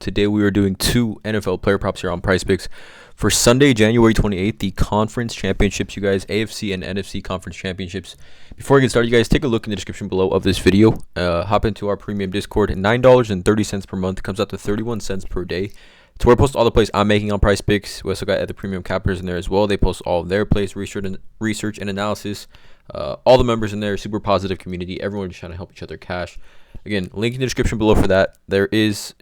Today we are doing two NFL player props here on PrizePicks for Sunday, January 28th, the conference championships, you guys, AFC and NFC conference championships. Before I get started, you guys, take a look in the description below of this video. Hop into our premium Discord. $9.30 per month comes out to 31 cents per day. It's where I post all the plays I'm making on PrizePicks. We also got other premium cappers in there as well. They post all of their plays, research and analysis. All the members in there, super positive community. Everyone just trying to help each other cash. Again, link in the description below for that. There is,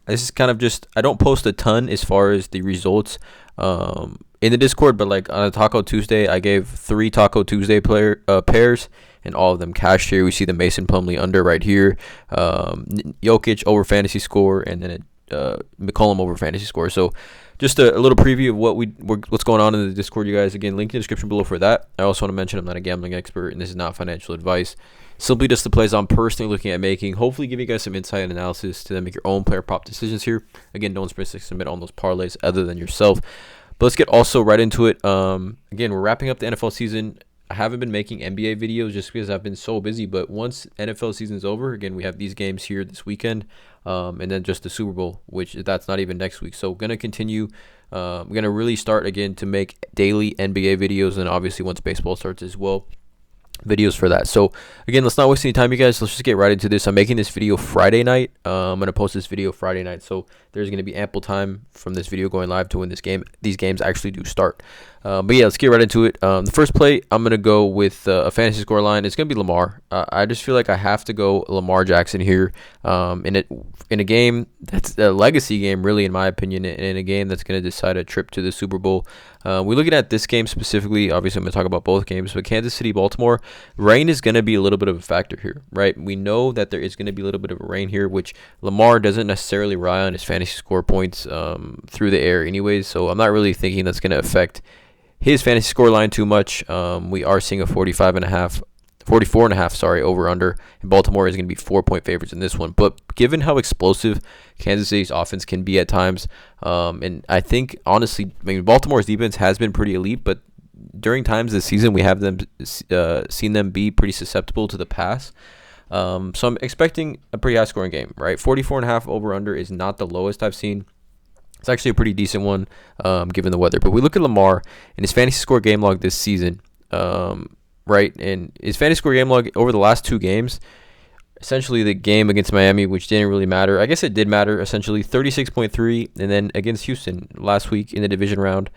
this is kind of just, I don't post a ton as far as the results in the Discord, but like on a Taco Tuesday, I gave 3 Taco Tuesday pairs, and all of them cashed here. We see the Mason Plumlee under right here, Jokic over fantasy score, and then McCollum over fantasy score. So just a little preview of what's going on in the Discord, you guys. Again, link in the description below for that. I also want to mention I'm not a gambling expert, and this is not financial advice. Simply just the plays I'm personally looking at making. Hopefully give you guys some insight and analysis to then make your own player prop decisions here. Again, don't submit on those parlays other than yourself. But let's get also right into it. Again, we're wrapping up the NFL season. I haven't been making NBA videos just because I've been so busy. But once NFL season's over, again, we have these games here this weekend. And then just the Super Bowl, which that's not even next week. So going to continue. I'm going to really start again to make daily NBA videos. And obviously once baseball starts as well, videos for that. So again, let's not waste any time, you guys. Let's just get right into this. I'm making this video Friday night. I'm going to post this video Friday night. So there's going to be ample time from this video going live to when these games actually do start. But yeah, let's get right into it. The first play, I'm going to go with a fantasy score line. It's going to be Lamar. I just feel like I have to go Lamar Jackson here in a game that's a legacy game, really, in my opinion, in a game that's going to decide a trip to the Super Bowl. We're looking at this game specifically. Obviously, I'm going to talk about both games, but Kansas City, Baltimore, rain is going to be a little bit of a factor here, right? We know that there is going to be a little bit of a rain here, which Lamar doesn't necessarily rely on his fantasy score points through the air anyways, so I'm not really thinking that's going to affect his fantasy score line too much. We are seeing a 44.5 over under, and Baltimore is going to be 4-point favorites in this one. But given how explosive Kansas City's offense can be at times, and I think honestly, Baltimore's defense has been pretty elite, but during times this season we have seen them be pretty susceptible to the pass. So I'm expecting a pretty high scoring game, right? 44.5 over under is not the lowest I've seen. It's actually a pretty decent one given the weather. But we look at Lamar and his fantasy score game log this season, right? And his fantasy score game log over the last 2 games, essentially the game against Miami, which didn't really matter. I guess it did matter, essentially 36.3. And then against Houston last week in the division round,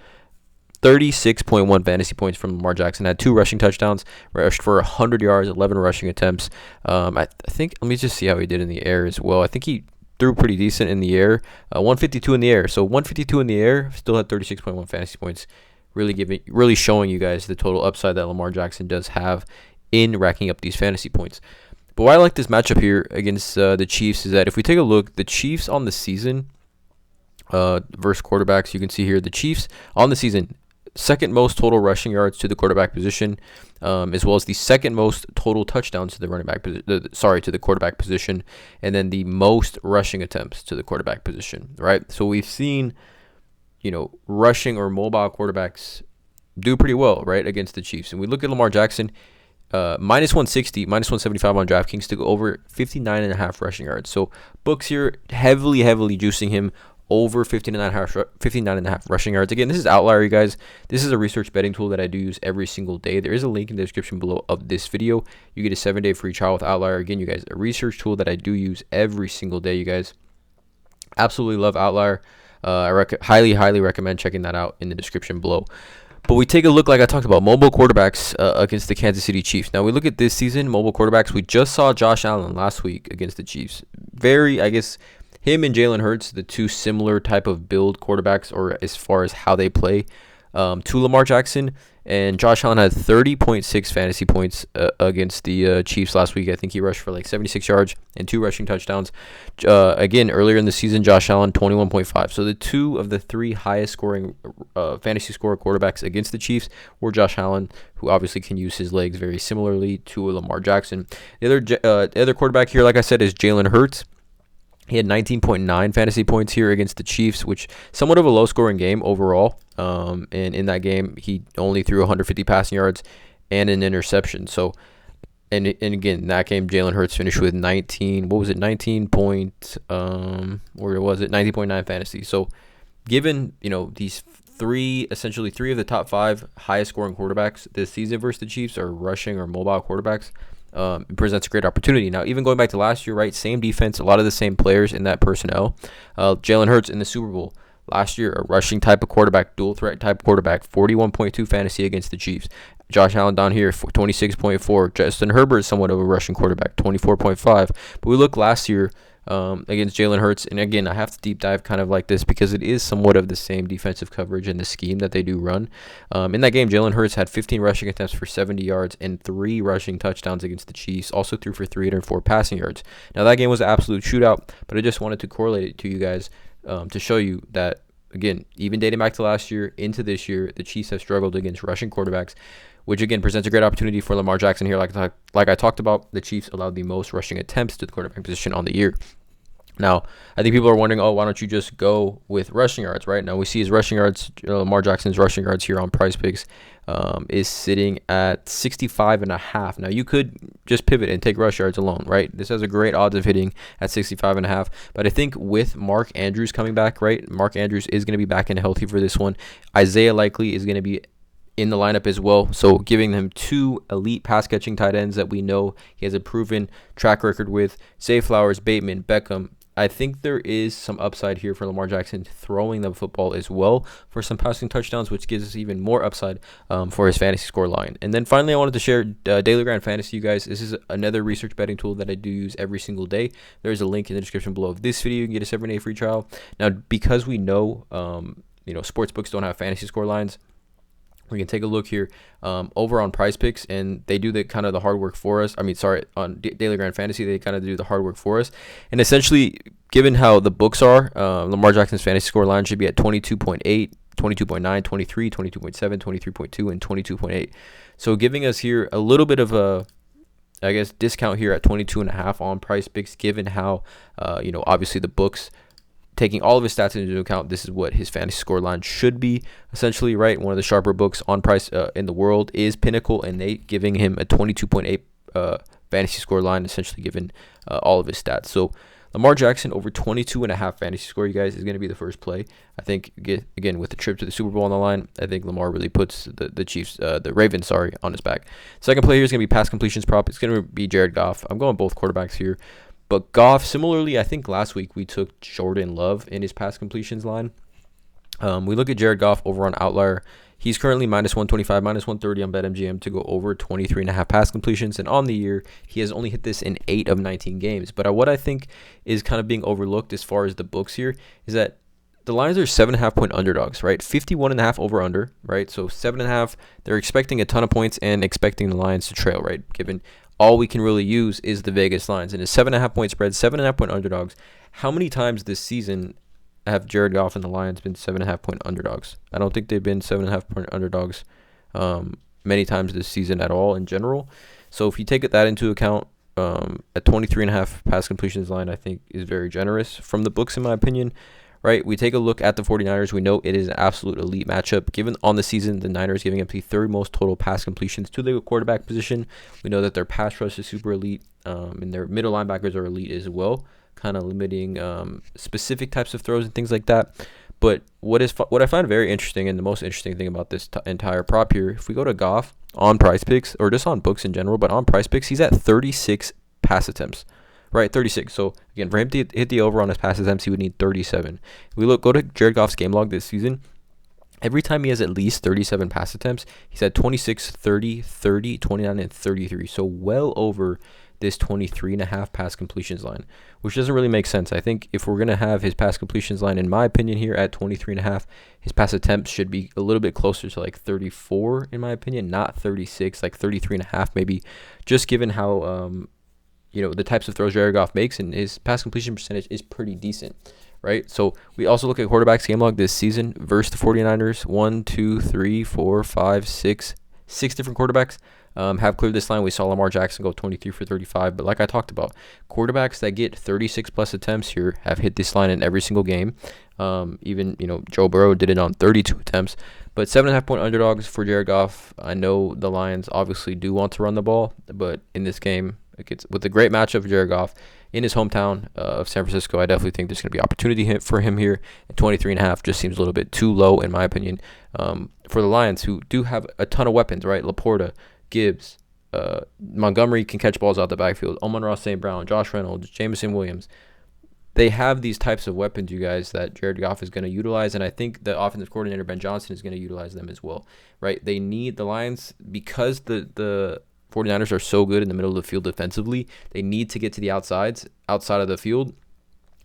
36.1 fantasy points from Lamar Jackson. Had 2 rushing touchdowns, rushed for 100 yards, 11 rushing attempts. I think, let me just see how he did in the air as well. I think he threw pretty decent in the air, 152 in the air. So 152 in the air, still had 36.1 fantasy points. Really showing you guys the total upside that Lamar Jackson does have in racking up these fantasy points. But why I like this matchup here against the Chiefs is that if we take a look, the Chiefs on the season versus quarterbacks, you can see here the Chiefs on the season, second most total rushing yards to the quarterback position, as well as the second most total touchdowns to the to the quarterback position, and then the most rushing attempts to the quarterback position, right? So we've seen, rushing or mobile quarterbacks do pretty well, right, against the Chiefs. And we look at Lamar Jackson, minus 160, minus 175 on DraftKings to go over 59.5 rushing yards. So books here heavily juicing him over 59.5 rushing yards. Again, this is outlier, you guys. This is a research betting tool that I do use every single day. There is a link in the description below of this video. You get a 7-day free trial with Outlier. Again, you guys, a research tool that I do use every single day, you guys. Absolutely love Outlier. I highly recommend checking that out in the description below. But we take a look, like I talked about, mobile quarterbacks against the Kansas City Chiefs. Now, we look at this season, mobile quarterbacks. We just saw Josh Allen last week against the Chiefs. Him and Jalen Hurts, the 2 similar type of build quarterbacks, or as far as how they play, to Lamar Jackson. And Josh Allen had 30.6 fantasy points against the Chiefs last week. I think he rushed for like 76 yards and 2 rushing touchdowns. Again, earlier in the season, Josh Allen, 21.5. So the 2 of the 3 highest scoring fantasy score quarterbacks against the Chiefs were Josh Allen, who obviously can use his legs very similarly to Lamar Jackson. The other quarterback here, like I said, is Jalen Hurts. He had 19.9 fantasy points here against the Chiefs, which somewhat of a low-scoring game overall. And in that game, he only threw 150 passing yards and an interception. So And again, in that game, Jalen Hurts finished with 19. What was it? 19 point. Or was it 19.9 fantasy? So, given these essentially three of the top five highest scoring quarterbacks this season versus the Chiefs are rushing or mobile quarterbacks, it presents a great opportunity. Now, even going back to last year, right? Same defense, a lot of the same players in that personnel. Jalen Hurts in the Super Bowl last year, a rushing type of quarterback, dual threat type quarterback, 41.2 fantasy against the Chiefs. Josh Allen down here, 26.4. Justin Herbert is somewhat of a rushing quarterback, 24.5. But we look last year against Jalen Hurts, and again, I have to deep dive kind of like this because it is somewhat of the same defensive coverage and the scheme that they do run. In that game, Jalen Hurts had 15 rushing attempts for 70 yards and 3 rushing touchdowns against the Chiefs, also threw for 304 passing yards. Now, that game was an absolute shootout, but I just wanted to correlate it to you guys to show you that, again, even dating back to last year into this year, the Chiefs have struggled against rushing quarterbacks, which again presents a great opportunity for Lamar Jackson here. Like I talked about, the Chiefs allowed the most rushing attempts to the quarterback position on the year. Now, I think people are wondering, why don't you just go with rushing yards, right? Now, we see his rushing yards, Lamar Jackson's rushing yards here on PrizePicks is sitting at 65.5. Now, you could just pivot and take rush yards alone, right? This has a great odds of hitting at 65.5. But I think with Mark Andrews coming back, right? Mark Andrews is going to be back and healthy for this one. Isaiah likely is going to be in the lineup as well, so giving them 2 elite pass-catching tight ends that we know he has a proven track record with, Zay Flowers, Bateman, Beckham. I think there is some upside here for Lamar Jackson throwing the football as well for some passing touchdowns, which gives us even more upside for his fantasy score line. And then finally, I wanted to share Daily Grind Fantasy, you guys. This is another research betting tool that I do use every single day. There's a link in the description below of this video. You can get a 7-day free trial. Now, because we know, sports books don't have fantasy score lines, we can take a look here over on PrizePicks, and they do the kind of the hard work for us. On Daily Grind Fantasy, they kind of do the hard work for us. And essentially, given how the books are, Lamar Jackson's fantasy score line should be at 22.8, 22.9, 23, 22.7, 23.2, and 22.8. So giving us here a little bit of a, discount here at 22.5 on PrizePicks, given how, obviously the books, taking all of his stats into account, this is what his fantasy score line should be, essentially, right? One of the sharper books on price in the world is Pinnacle, and they giving him a 22.8 fantasy score line, essentially given all of his stats. So Lamar Jackson over 22.5 fantasy score, you guys, is going to be the first play. I think, again, with the trip to the Super Bowl on the line, I think Lamar really puts the Ravens, on his back. Second play here is going to be pass completions prop. It's going to be Jared Goff. I'm going both quarterbacks here. But Goff, similarly, I think last week we took Jordan Love in his pass completions line. We look at Jared Goff over on Outlier. He's currently minus 125, minus 130 on BetMGM to go over 23.5 pass completions. And on the year, he has only hit this in 8 of 19 games. But what I think is kind of being overlooked as far as the books here is that the Lions are 7.5 point underdogs, right? 51.5 over under, right? So 7.5, they're expecting a ton of points and expecting the Lions to trail, right? Given all we can really use is the Vegas lines. And a 7.5 point spread, 7.5 point underdogs. How many times this season have Jared Goff and the Lions been 7.5 point underdogs? I don't think they've been 7.5 point underdogs many times this season at all in general. So if you take that into account, a 23.5 pass completions line, I think, is very generous from the books, in my opinion. Right, we take a look at the 49ers. We know it is an absolute elite matchup. Given on the season, the Niners giving up the 3rd most total pass completions to the quarterback position. We know that their pass rush is super elite, and their middle linebackers are elite as well, kind of limiting specific types of throws and things like that. But what I find very interesting, and the most interesting thing about this entire prop here, if we go to Goff on PrizePicks, or just on books in general, but on PrizePicks, he's at 36 pass attempts. Right, 36. So, again, for him to hit the over on his pass attempts, he would need 37. If we go to Jared Goff's game log this season, every time he has at least 37 pass attempts, he's at 26, 30, 30, 29, and 33. So, well over this 23.5 pass completions line, which doesn't really make sense. I think if we're going to have his pass completions line, in my opinion here, at 23.5, his pass attempts should be a little bit closer to like 34, in my opinion, not 36, like 33.5 maybe, just given how the types of throws Jared Goff makes, and his pass completion percentage is pretty decent, right? So we also look at quarterbacks game log this season versus the 49ers. 1, 2, 3, 4, 5, 6 different quarterbacks have cleared this line. We saw Lamar Jackson go 23 for 35, but like I talked about, quarterbacks that get 36 plus attempts here have hit this line in every single game. Even, Joe Burrow did it on 32 attempts. But 7.5-point underdogs for Jared Goff. I know the Lions obviously do want to run the ball, but in this game, with a great matchup for Jared Goff in his hometown of San Francisco, I definitely think there's going to be opportunity for him here. And 23.5 just seems a little bit too low, in my opinion, for the Lions, who do have a ton of weapons, right? Laporta, Gibbs, Montgomery can catch balls out the backfield. Amon-Ra St. Brown, Josh Reynolds, Jameson Williams. They have these types of weapons, you guys, that Jared Goff is going to utilize, and I think the offensive coordinator, Ben Johnson, is going to utilize them as well, right? They need the Lions, because the 49ers are so good in the middle of the field defensively, they need to get to the outside of the field,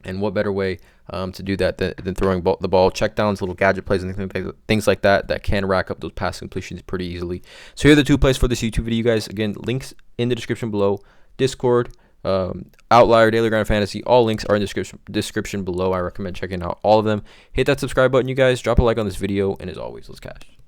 and what better way to do that than throwing the ball, checkdowns, little gadget plays, and things like that can rack up those pass completions pretty easily. So here are the 2 plays for this YouTube video, you guys. Again, links in the description below. Discord, Outlier, Daily Grind Fantasy, all links are in the description below. I recommend checking out all of them. Hit that subscribe button, you guys. Drop a like on this video, and as always, let's cash.